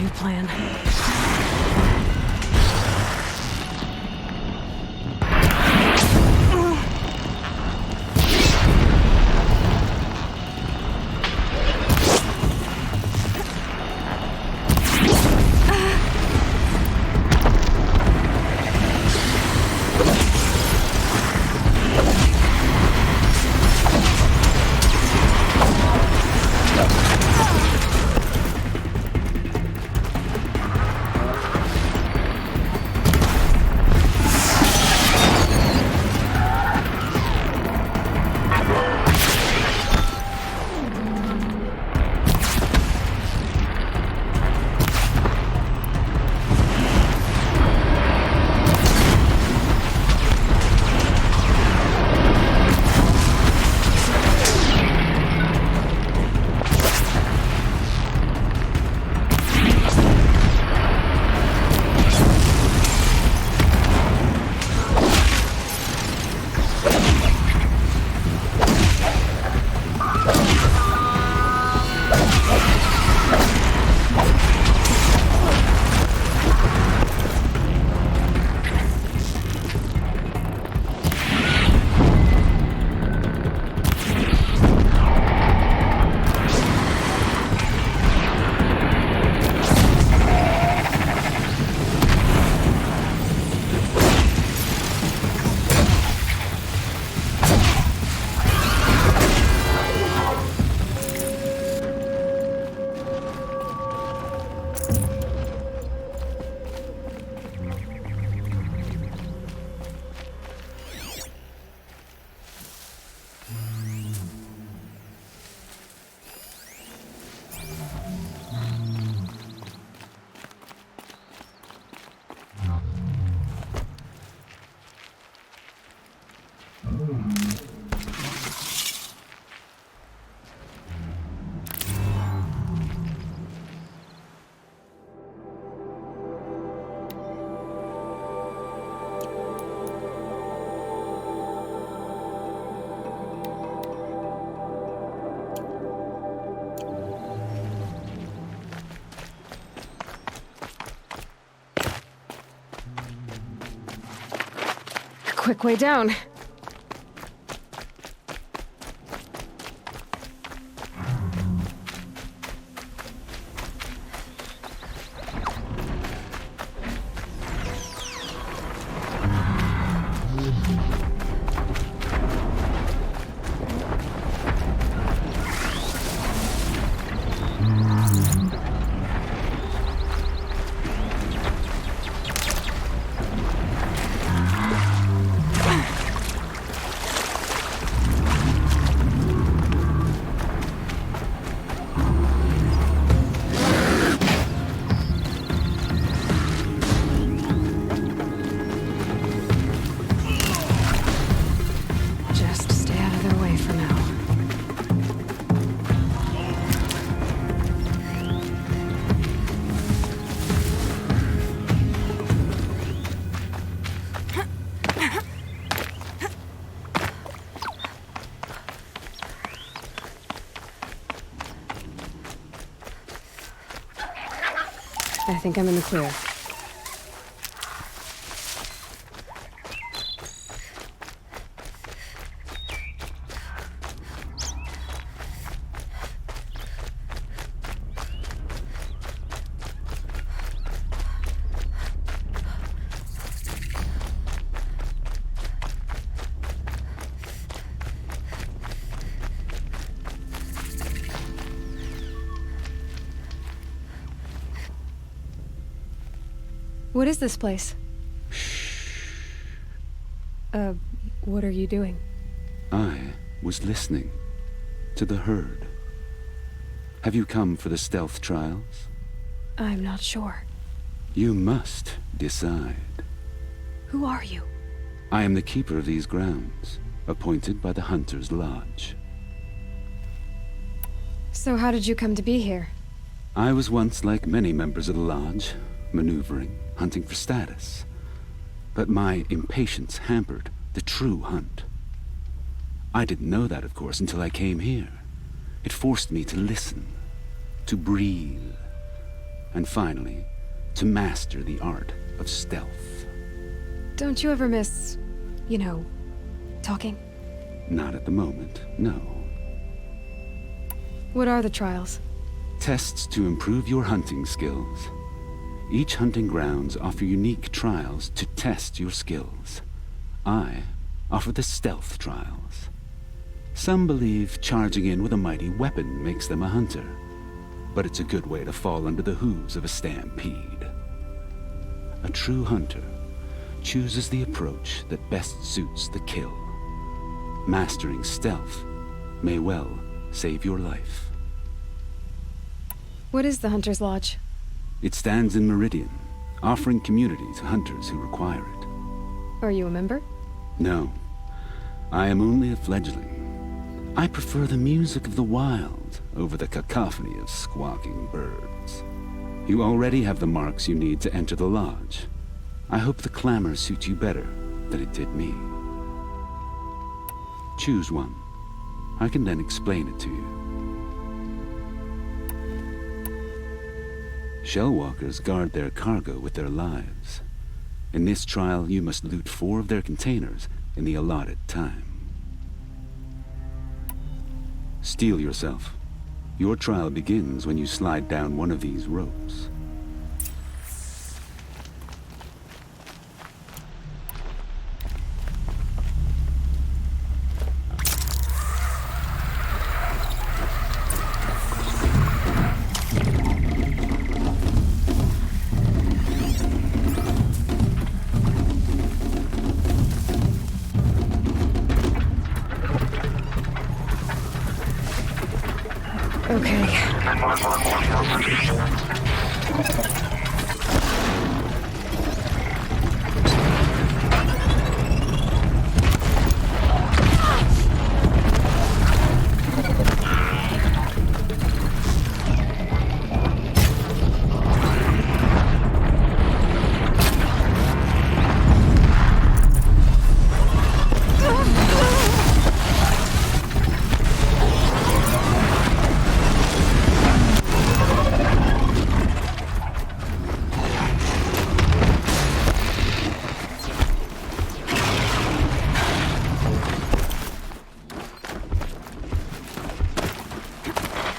new plan. Quick way down. I think I'm in the clear. What is this place? What are you doing? I was listening to the herd. Have you come for the stealth trials? I'm not sure. You must decide. Who are you? I am the keeper of these grounds, appointed by the Hunter's Lodge. So how did you come to be here? I was once like many members of the Lodge, maneuvering, hunting for status. But my impatience hampered the true hunt. I didn't know that, of course, until I came here. It forced me to listen, to breathe, And finally, to master the art of stealth. Don't you ever miss, you know, talking? Not at the moment, no. What are the trials? Tests to improve your hunting skills. Each hunting grounds offer unique trials to test your skills. I offer the stealth trials. Some believe charging in with a mighty weapon makes them a hunter, but it's a good way to fall under the hooves of a stampede. A true hunter chooses the approach that best suits the kill. Mastering stealth may well save your life. What is the Hunter's Lodge? It stands in Meridian, offering community to hunters who require it. Are you a member? No, I am only a fledgling. I prefer the music of the wild over the cacophony of squawking birds. You already have the marks you need to enter the lodge. I hope the clamor suits you better than it did me. Choose one. I can then explain it to you. Shellwalkers guard their cargo with their lives. In this trial, you must loot 4 of their containers in the allotted time. Steel yourself. Your trial begins when you slide down one of these ropes.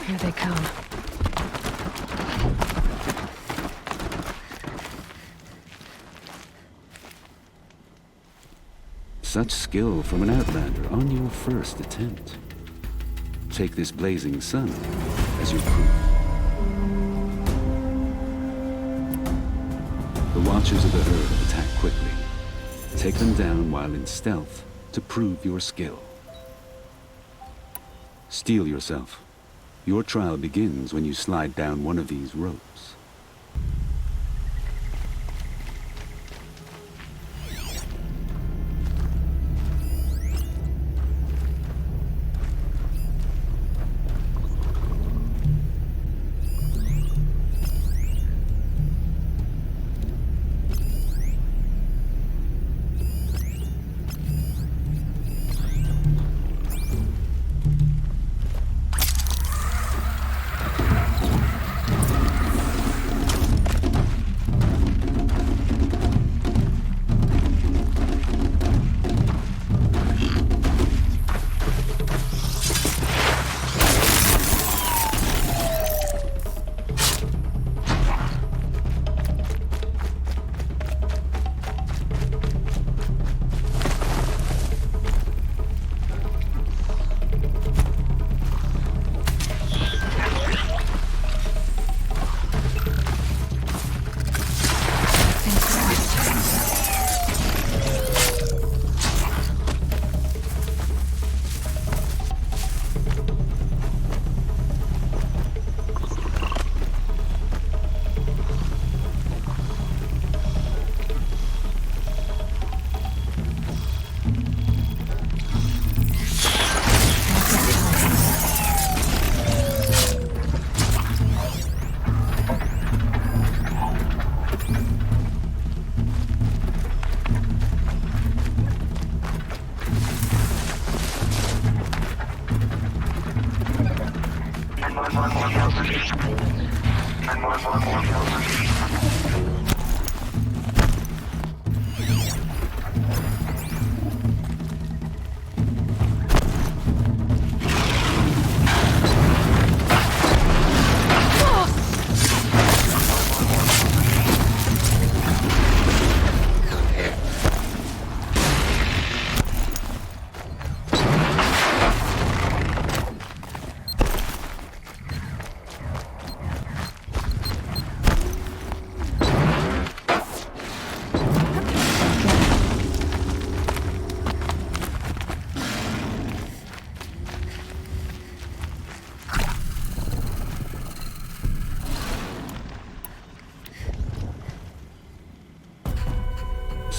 Here they come. Such skill from an Outlander on your first attempt. Take this blazing sun as your proof. The Watchers of the Herd attack quickly. Take them down while in stealth to prove your skill. Steel yourself. Your trial begins when you slide down one of these ropes.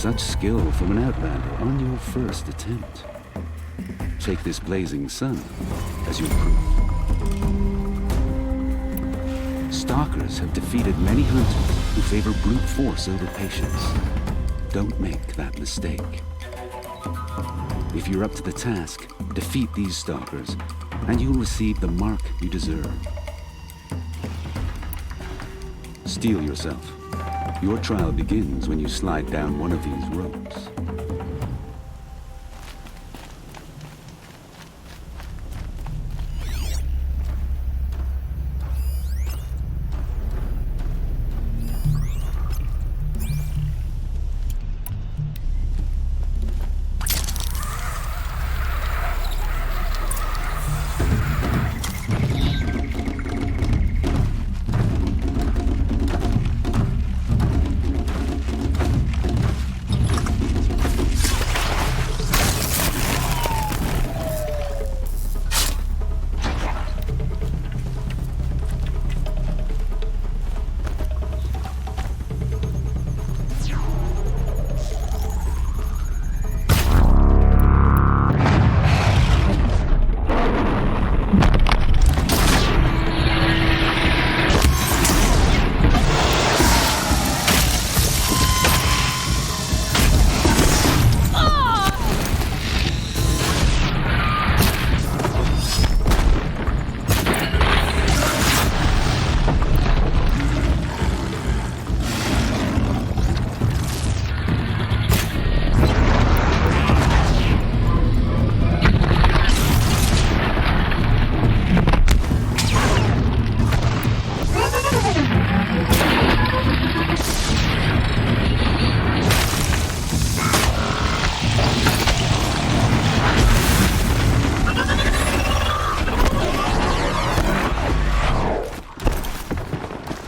Such skill from an outlander on your first attempt. Take this blazing sun as your proof. Stalkers have defeated many hunters who favor brute force over patience. Don't make that mistake. If you're up to the task, defeat these stalkers, and you'll receive the mark you deserve. Steel yourself. Your trial begins when you slide down one of these ropes.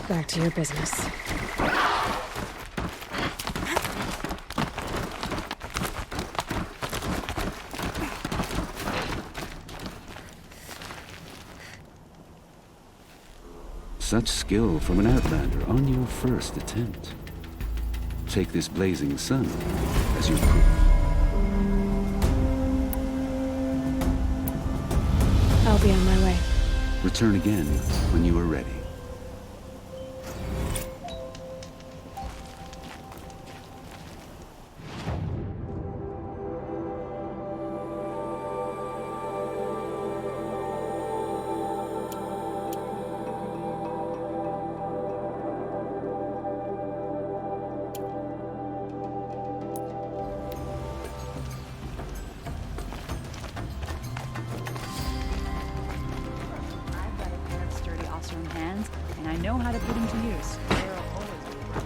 Back to your business. Such skill from an outlander on your first attempt. Take this blazing sun as your proof. I'll be on my way. Return again when you are ready. Hands, and I know how to put them to use. They'll always be around.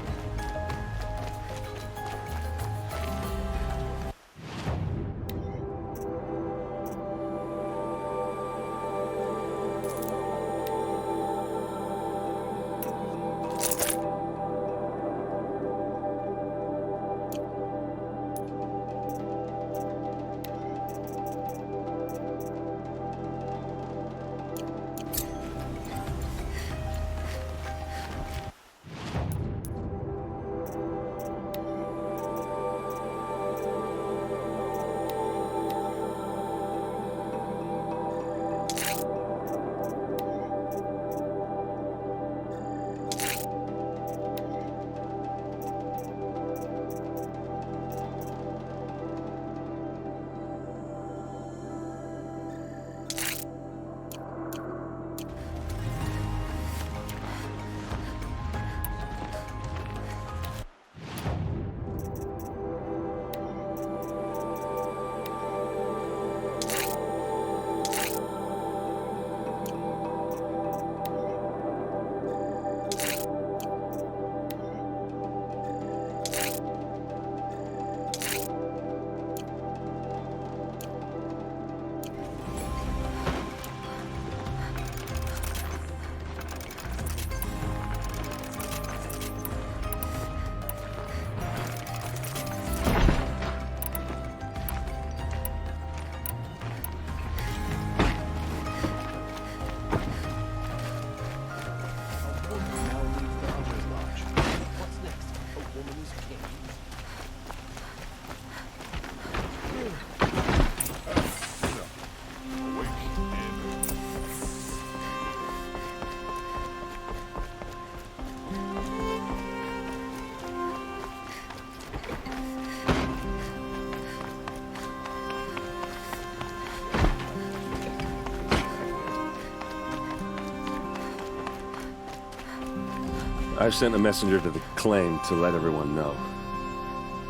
I've sent a messenger to the claim to let everyone know.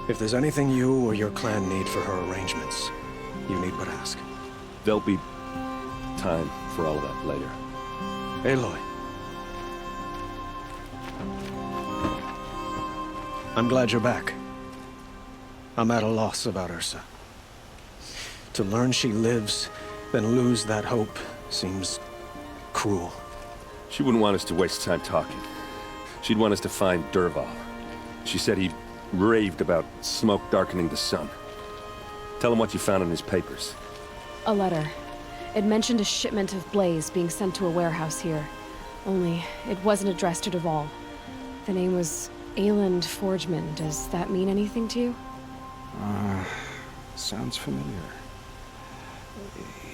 If there's anything you or your clan need for her arrangements, you need but ask. There'll be time for all of that later. Aloy. I'm glad you're back. I'm at a loss about Ursa. To learn she lives, then lose that hope, seems cruel. She wouldn't want us to waste time talking. She'd want us to find Dervahl. She said he raved about smoke darkening the sun. Tell him what you found in his papers. A letter. It mentioned a shipment of blaze being sent to a warehouse here. Only, it wasn't addressed to Dervahl. The name was Ayland Forgeman. Does that mean anything to you? Sounds familiar.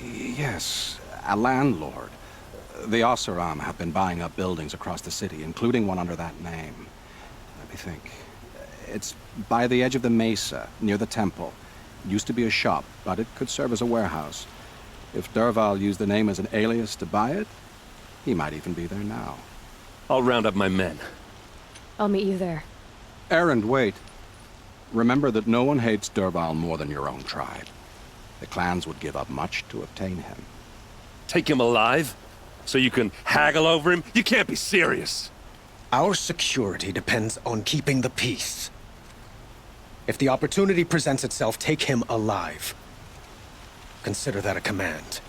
Yes, a landlord. The Oseram have been buying up buildings across the city, including one under that name. Let me think. It's by the edge of the mesa, near the temple. Used to be a shop, but it could serve as a warehouse. If Dervahl used the name as an alias to buy it, he might even be there now. I'll round up my men. I'll meet you there. Erend, wait. Remember that no one hates Dervahl more than your own tribe. The clans would give up much to obtain him. Take him alive? So you can haggle over him? You can't be serious! Our security depends on keeping the peace. If the opportunity presents itself, take him alive. Consider that a command.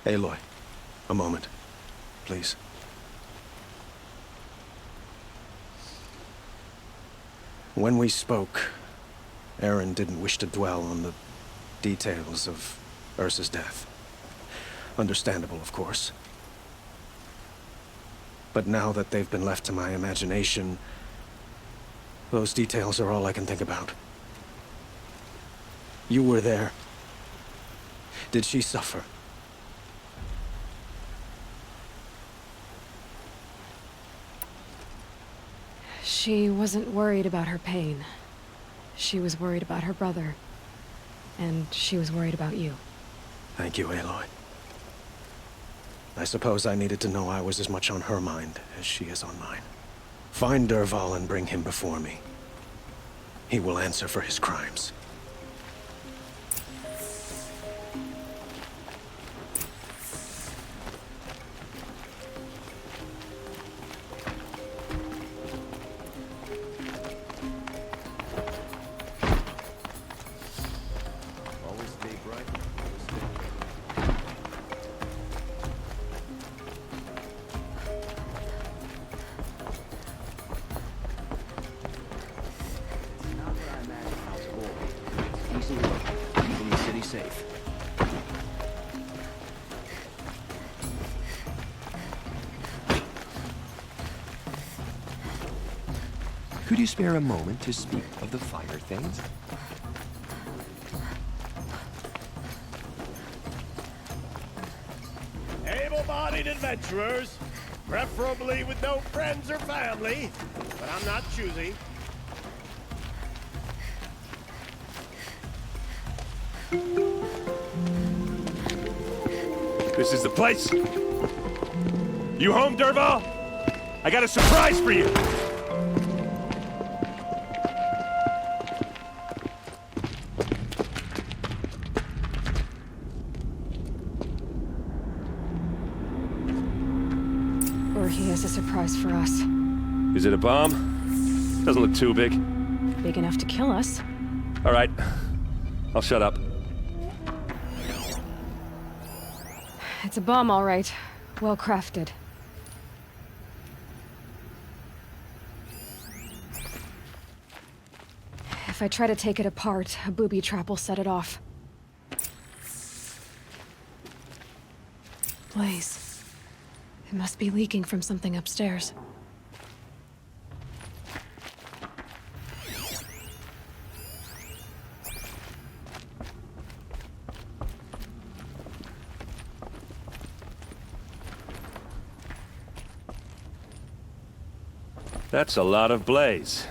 Aloy, a moment, please. When we spoke, Aaron didn't wish to dwell on the details of Ursa's death. Understandable, of course. But now that they've been left to my imagination, those details are all I can think about. You were there. Did she suffer? She wasn't worried about her pain. She was worried about her brother. And she was worried about you. Thank you, Aloy. I suppose I needed to know I was as much on her mind as she is on mine. Find Dervahl and bring him before me. He will answer for his crimes. Keeping the city safe. Could you spare a moment to speak of the fire things? Able-bodied adventurers, preferably with no friends or family, but I'm not choosy. This is the place! You home, Dervahl? I got a surprise for you! Or he has a surprise for us. Is it a bomb? Doesn't look too big. Big enough to kill us. All right. I'll shut up. It's a bomb, all right. Well crafted. If I try to take it apart, a booby trap will set it off. Blaze. It must be leaking from something upstairs. That's a lot of blaze.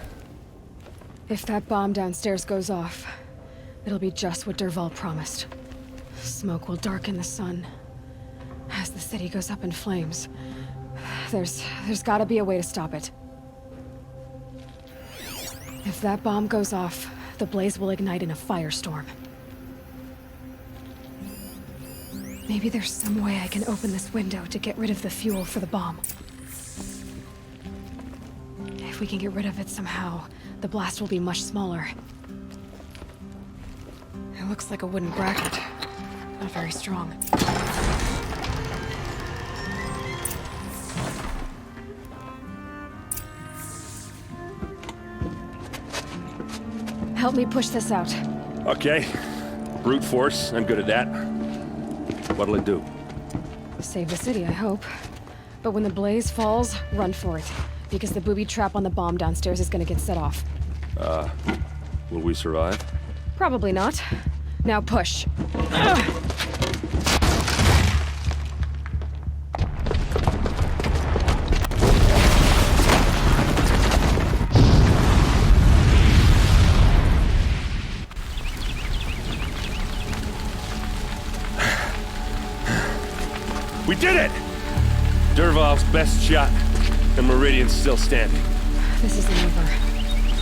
If that bomb downstairs goes off, it'll be just what Dervahl promised. Smoke will darken the sun. As the city goes up in flames, There's gotta be a way to stop it. If that bomb goes off, the blaze will ignite in a firestorm. Maybe there's some way I can open this window to get rid of the fuel for the bomb. If we can get rid of it somehow, the blast will be much smaller. It looks like a wooden bracket. Not very strong. Help me push this out. Okay. Brute force, I'm good at that. What'll it do? Save the city, I hope. But when the blaze falls, run for it. Because the booby trap on the bomb downstairs is gonna get set off. Will we survive? Probably not. Now push. We did it! Dervahl's best shot, and Meridian's still standing. This isn't over.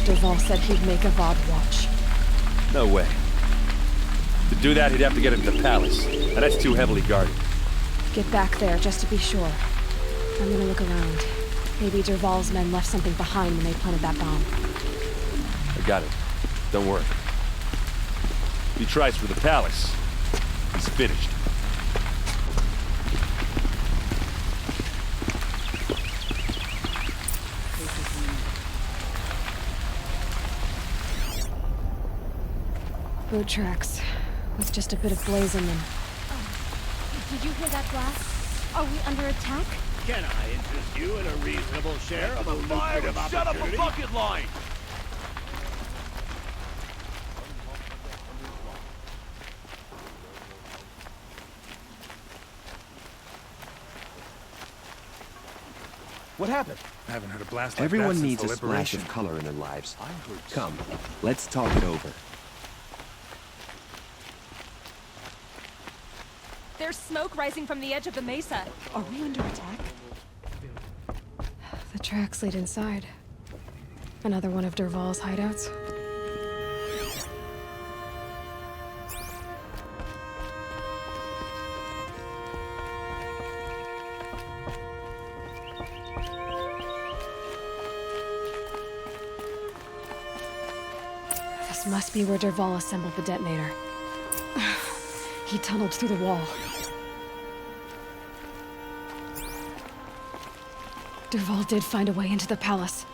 Dervahl said he'd make a VOD watch. No way. To do that, he'd have to get into the palace, and that's too heavily guarded. Get back there, just to be sure. I'm gonna look around. Maybe Dervahl's men left something behind when they planted that bomb. I got it. Don't worry. If he tries for the palace, he's finished. Boot tracks, with just a bit of blaze in them. Did you hear that blast? Are we under attack? Can I interest you in a reasonable share of a lucrative opportunity? Shut up a bucket line! What happened? I haven't heard a blast like Everyone that since needs the a splash liberation. of color in their lives. I heard Come, let's talk it over. There's smoke rising from the edge of the mesa. Are we under attack? The tracks lead inside. Another one of Dervahl's hideouts. This must be where Dervahl assembled the detonator. He tunneled through the wall. Dervahl did find a way into the palace.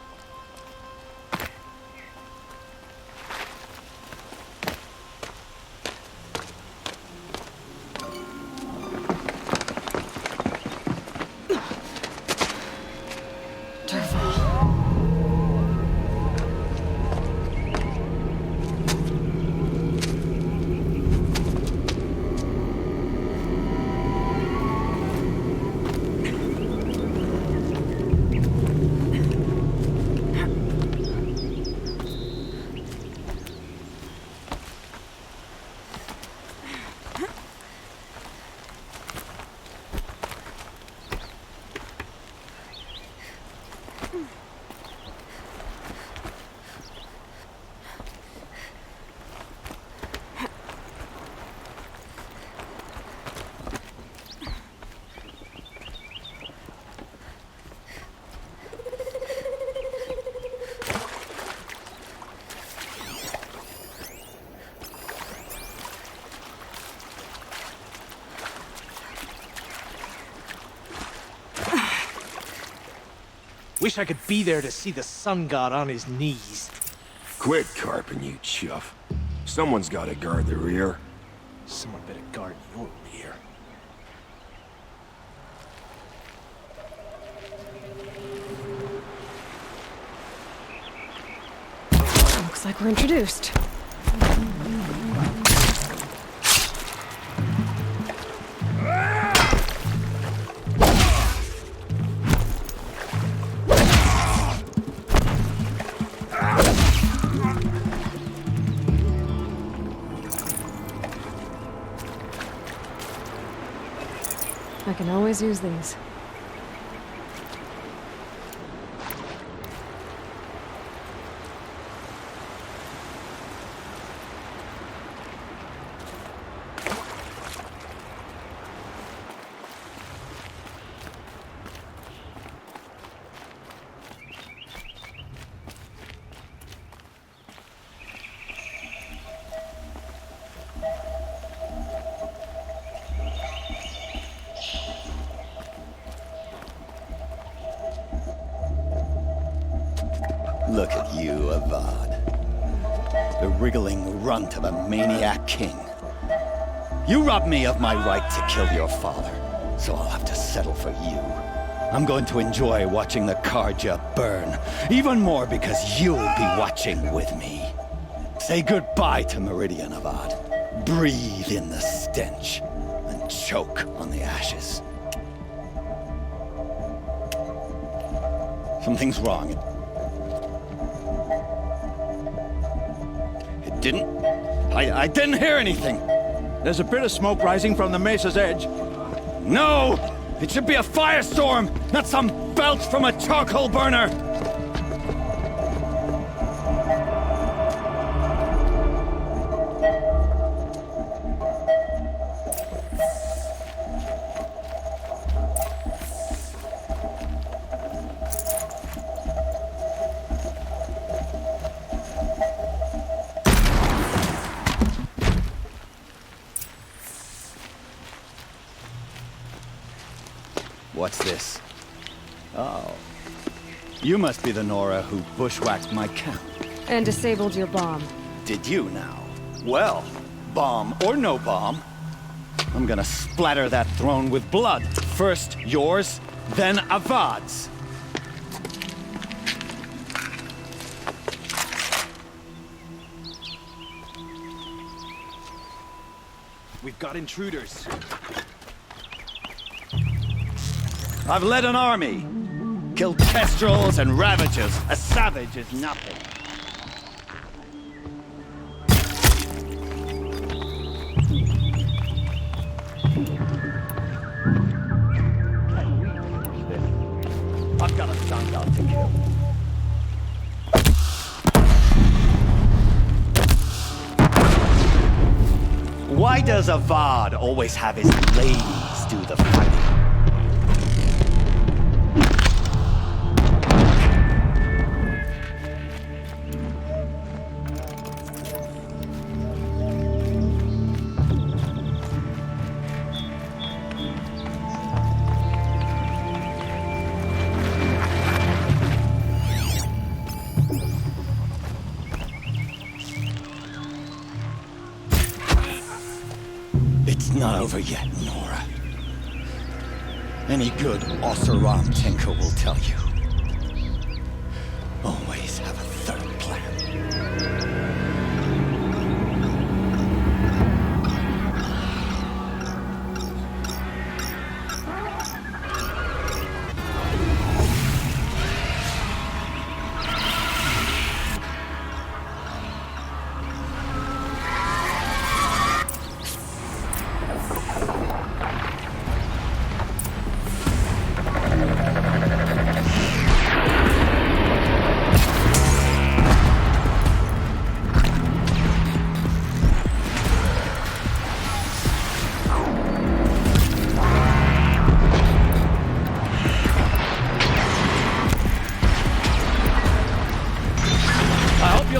Wish I could be there to see the sun god on his knees. Quit carping, you chuff. Someone's gotta guard the rear. Someone better guard your rear. Looks like we're introduced. I can always use these. Look at you, Avad. The wriggling runt of a maniac king. You robbed me of my right to kill your father, so I'll have to settle for you. I'm going to enjoy watching the Karja burn, even more because you'll be watching with me. Say goodbye to Meridian, Avad. Breathe in the stench, and choke on the ashes. Something's wrong. It didn't... I didn't hear anything. There's a bit of smoke rising from the mesa's edge. No! It should be a firestorm, not some belch from a charcoal burner! What's this? Oh. You must be the Nora who bushwhacked my camp. And disabled your bomb. Did you now? Well, bomb or no bomb, I'm gonna splatter that throne with blood. First yours, then Avad's. We've got intruders. I've led an army. Killed kestrels and ravagers. A savage is nothing. I've got a Sangha to kill. Why does Avad always have his ladies do the fighting? It's not over yet, Nora. Any good Oseram tinker will tell you. Always have a third plan.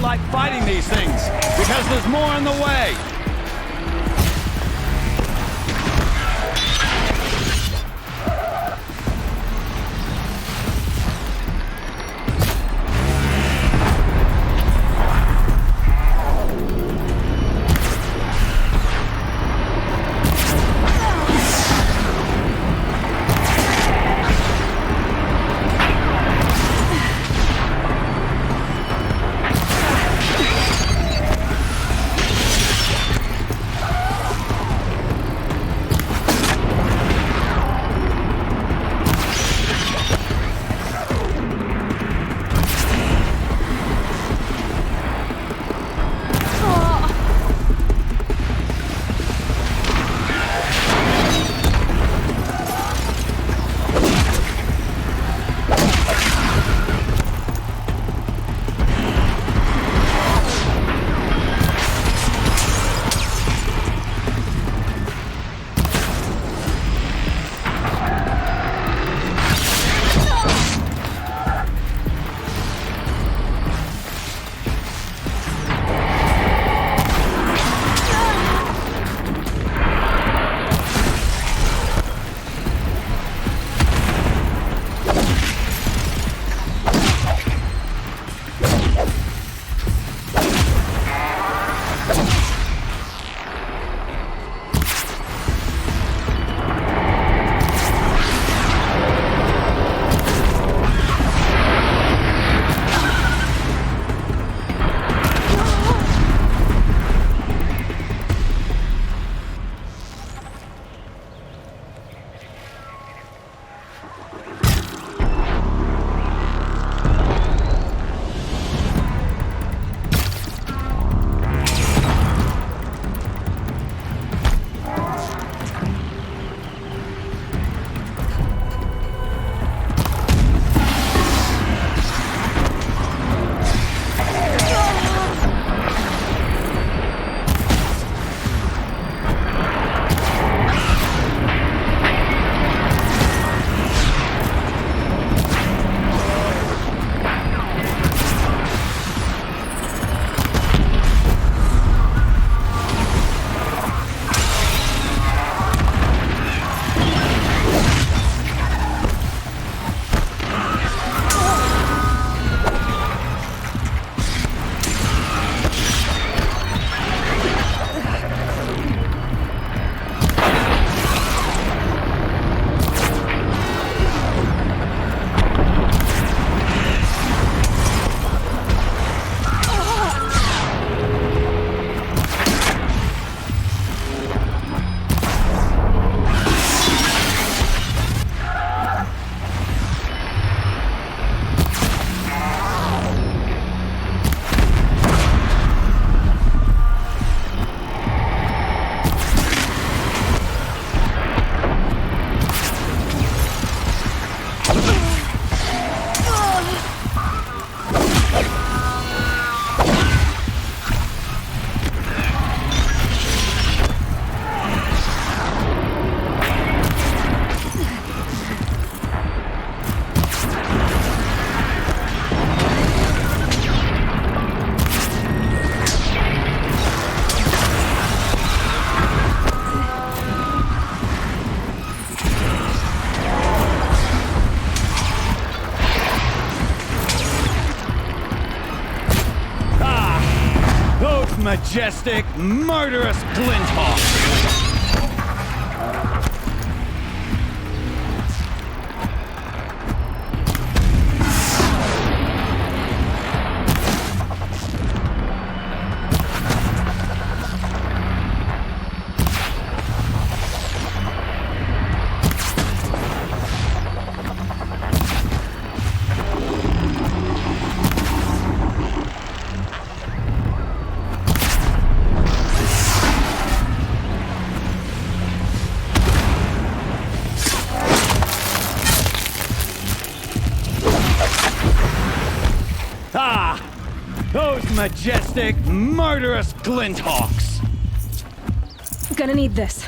Like fighting these things, because there's more in the way. majestic, murderous Glinthawk! Those majestic, murderous Glinthawks! Gonna need this.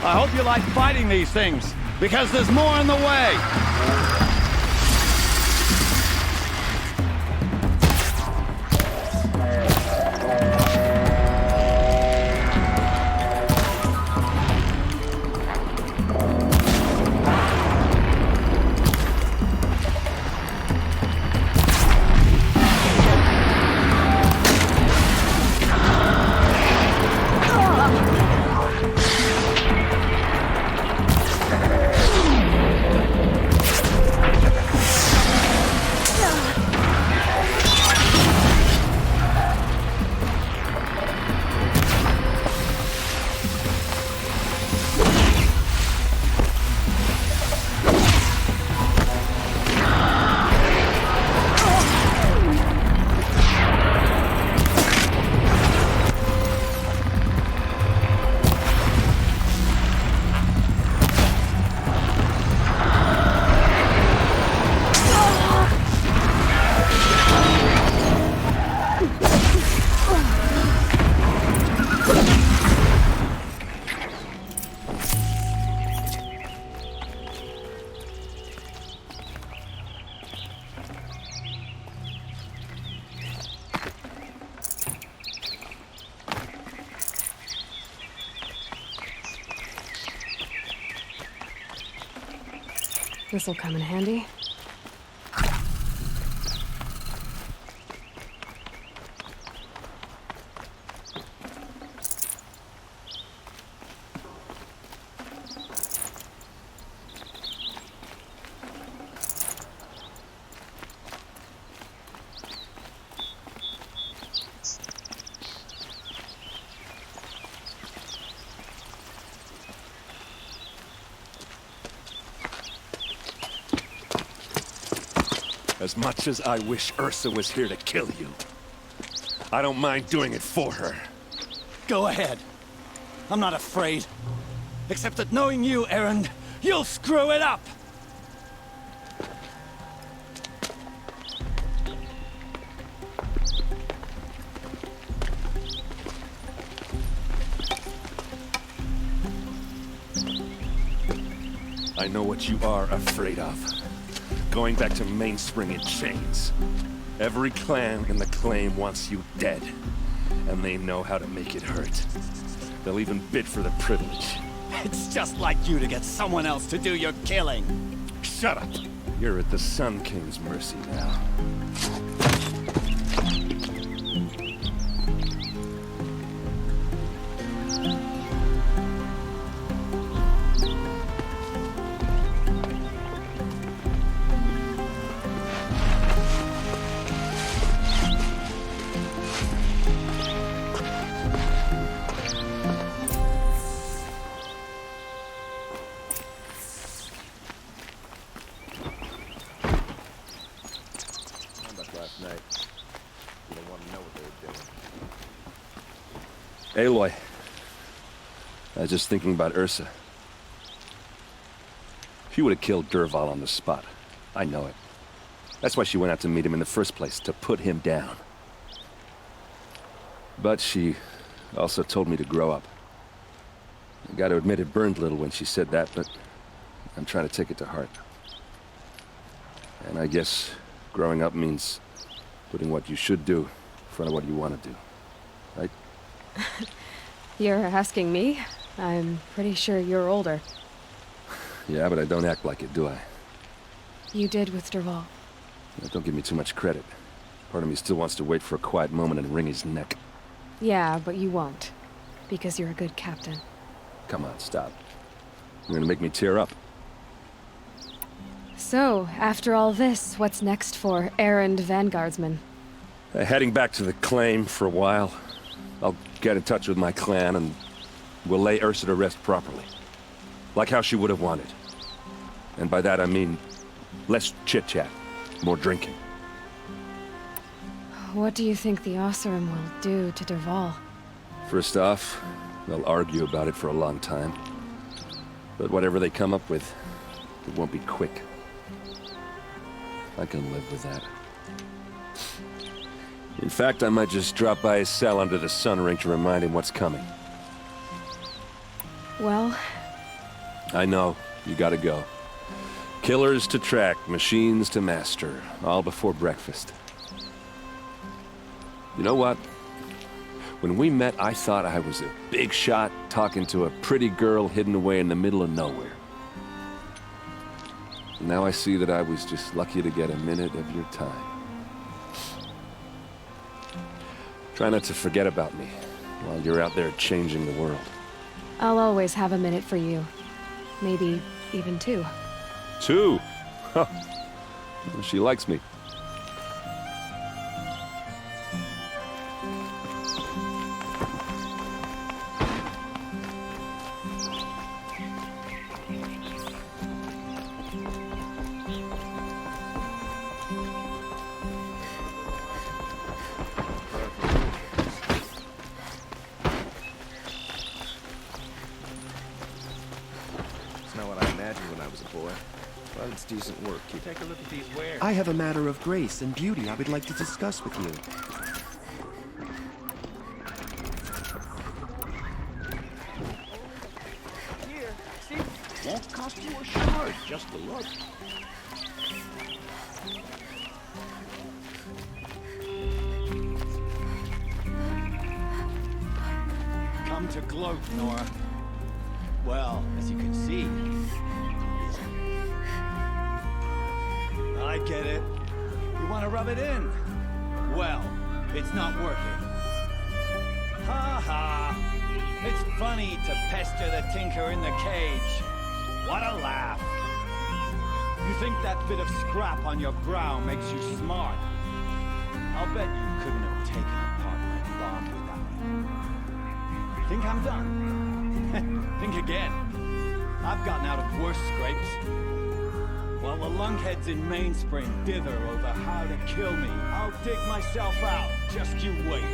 I hope you like fighting these things, because there's more on the way! This'll come in handy. As much as I wish Ursa was here to kill you, I don't mind doing it for her. Go ahead. I'm not afraid. Except that knowing you, Erend, you'll screw it up! I know what you are afraid of. Going back to Mainspring in chains. Every clan in the claim wants you dead. And they know how to make it hurt. They'll even bid for the privilege. It's just like you to get someone else to do your killing. Shut up! You're at the Sun King's mercy now. Aloy, I was just thinking about Ursa. She would have killed Dervahl on the spot. I know it. That's why she went out to meet him in the first place, to put him down. But she also told me to grow up. I gotta admit it burned a little when she said that, but I'm trying to take it to heart. And I guess growing up means putting what you should do in front of what you want to do. Right? You're asking me? I'm pretty sure you're older. Yeah, but I don't act like it, do I? You did with Derval. Don't give me too much credit. Part of me still wants to wait for a quiet moment and wring his neck. Yeah, but you won't. Because you're a good captain. Come on, stop. You're gonna make me tear up. So, after all this, what's next for errand vanguardsman? Heading back to the claim for a while. I'll get in touch with my clan and we'll lay Ursa to rest properly. Like how she would have wanted. And by that I mean less chit-chat, more drinking. What do you think the Oseram will do to Derval? First off, they'll argue about it for a long time. But whatever they come up with, it won't be quick. I can live with that. In fact, I might just drop by his cell under the sun ring to remind him what's coming. Well... I know. You gotta go. Killers to track, machines to master. All before breakfast. You know what? When we met, I thought I was a big shot talking to a pretty girl hidden away in the middle of nowhere. Now I see that I was just lucky to get a minute of your time. Try not to forget about me while you're out there changing the world. I'll always have a minute for you. Maybe even 2. 2? Huh. Well, she likes me. Decent work. Take a look at these wares. I have a matter of grace and beauty I would like to discuss with you. Here, see? Won't cost you a shard, just to look. Come to gloat, Nora. Well, as you can see, I get it. You want to rub it in? Well, it's not working. Ha ha! It's funny to pester the tinker in the cage. What a laugh. You think that bit of scrap on your brow makes you smart? I'll bet you couldn't have taken apart my bomb without it. Think I'm done? Think again. I've gotten out of worse scrapes. While the lunkheads in Mainspring dither over how to kill me, I'll dig myself out. Just you wait.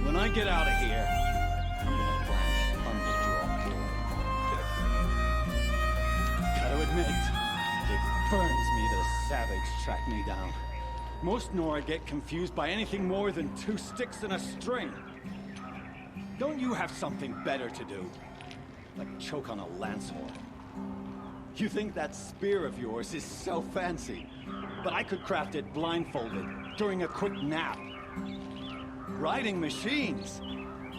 When I get out of here, I'm gonna plant a underjaw killing. Gotta admit, it burns me the savage track me down. Most Nora get confused by anything more than 2 sticks and a string. Don't you have something better to do? Like choke on a lance horn. You think that spear of yours is so fancy, but I could craft it blindfolded during a quick nap. Riding machines?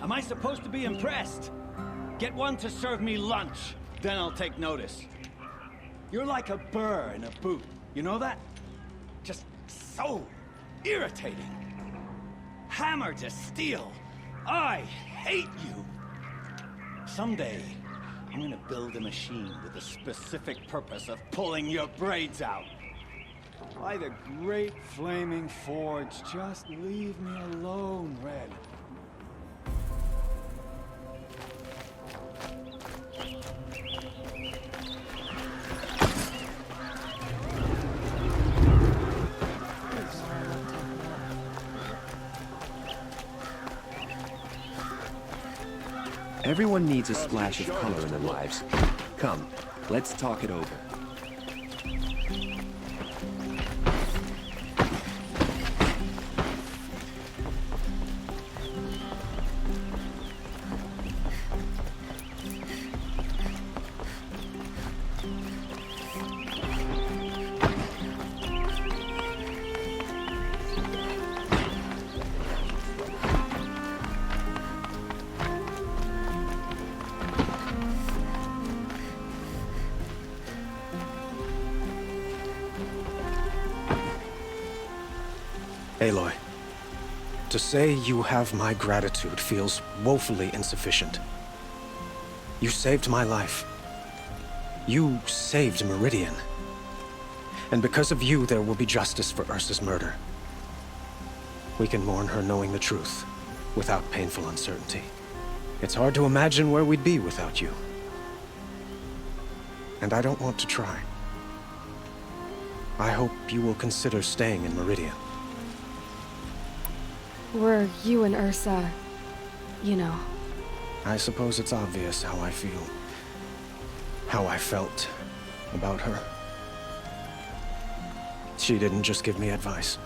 Am I supposed to be impressed? Get one to serve me lunch, then I'll take notice. You're like a burr in a boot, you know that? Just so irritating. Hammer to steel. I hate you. Someday, I'm gonna build a machine with the specific purpose of pulling your braids out. By the great flaming forge, just leave me alone, Red. Everyone needs a splash of color in their lives. Come, let's talk it over. Aloy, to say you have my gratitude feels woefully insufficient. You saved my life. You saved Meridian. And because of you, there will be justice for Ursa's murder. We can mourn her knowing the truth, without painful uncertainty. It's hard to imagine where we'd be without you. And I don't want to try. I hope you will consider staying in Meridian. Were you and Ursa, you know... I suppose it's obvious how I feel. How I felt about her. She didn't just give me advice.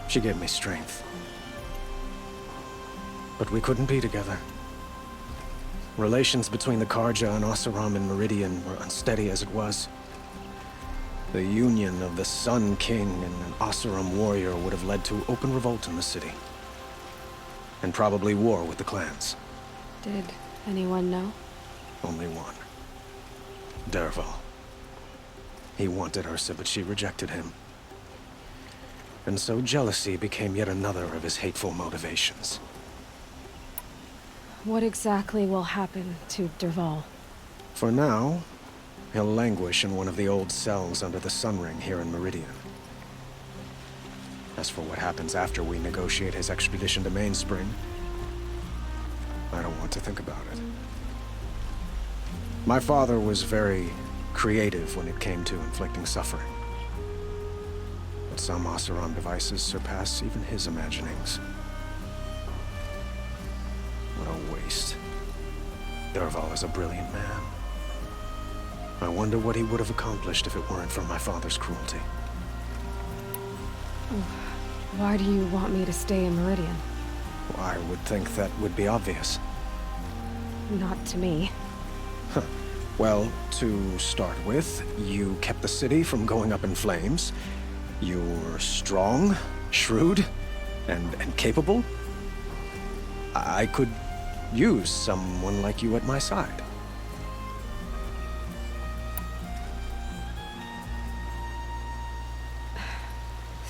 She gave me strength. But we couldn't be together. Relations between the Karja and Oseram and Meridian were unsteady as it was. The union of the Sun King and an Oseram warrior would have led to open revolt in the city. And probably war with the clans. Did anyone know? Only one. Dervahl. He wanted Ursa, but she rejected him. And so jealousy became yet another of his hateful motivations. What exactly will happen to Dervahl? For now, he'll languish in one of the old cells under the Sun Ring here in Meridian. As for what happens after we negotiate his extradition to Mainspring, I don't want to think about it. My father was very creative when it came to inflicting suffering. But some Oseram devices surpass even his imaginings. What a waste. Dervahl is a brilliant man. I wonder what he would have accomplished if it weren't for my father's cruelty. Why do you want me to stay in Meridian? Well, I would think that would be obvious. Not to me. Huh. Well, to start with, you kept the city from going up in flames. You're strong, shrewd, and capable. I could use someone like you at my side.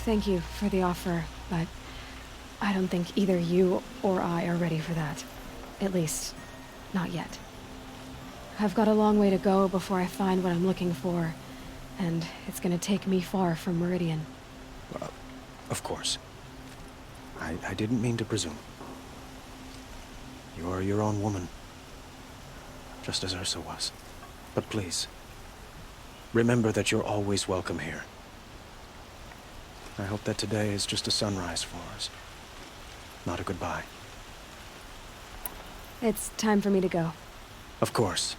Thank you for the offer, but I don't think either you or I are ready for that. At least, not yet. I've got a long way to go before I find what I'm looking for, and it's gonna take me far from Meridian. Of course. I didn't mean to presume. You are your own woman, just as Ursa was. But please, remember that you're always welcome here. I hope that today is just a sunrise for us, not a goodbye. It's time for me to go. Of course.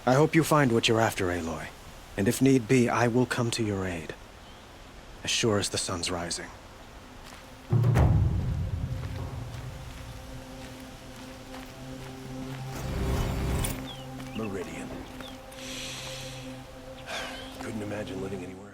I hope you find what you're after, Aloy. And if need be, I will come to your aid. As sure as the sun's rising. Meridian. Couldn't imagine living anywhere